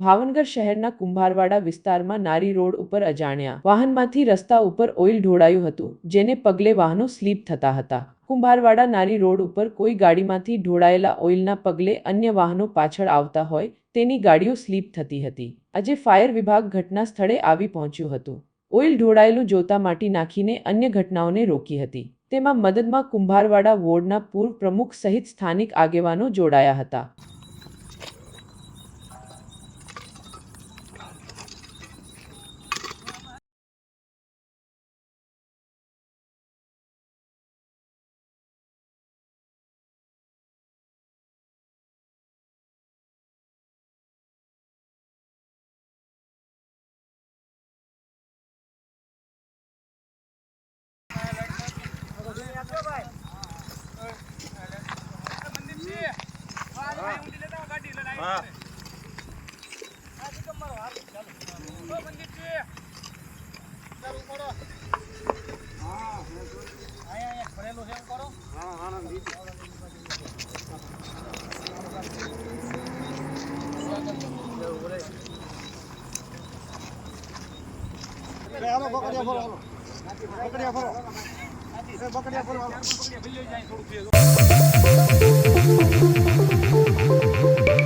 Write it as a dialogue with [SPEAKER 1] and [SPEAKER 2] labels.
[SPEAKER 1] ભાવનગર શહેરના કુંભારવાડા વિસ્તારમાં નારી રોડ ઉપર અજાણ્યા વાહનમાંથી રસ્તા ઉપર ઓઇલ ઢોળાયું હતું, જેને પગલે વાહનો સ્લીપ થતા હતા। કુંભારવાડા નારી રોડ ઉપર કોઈ ગાડીમાંથી ઢોળાયેલા ઓઇલના પગલે અન્ય વાહનો પાછળ આવતા હોય તેની ગાડીઓ સ્લીપ થતી હતી। આજે ફાયર વિભાગ ઘટના સ્થળે આવી પહોંચ્યું હતું। ઓઇલ ઢોળાયેલું જોતા માટી નાખીને અન્ય ઘટનાઓને રોકી હતી। તેમાં મદદમાં કુંભારવાડા વોર્ડના પૂર્વ પ્રમુખ સહિત સ્થાનિક આગેવાનો જોડાયા હતા।
[SPEAKER 2] બકડિયા ફરો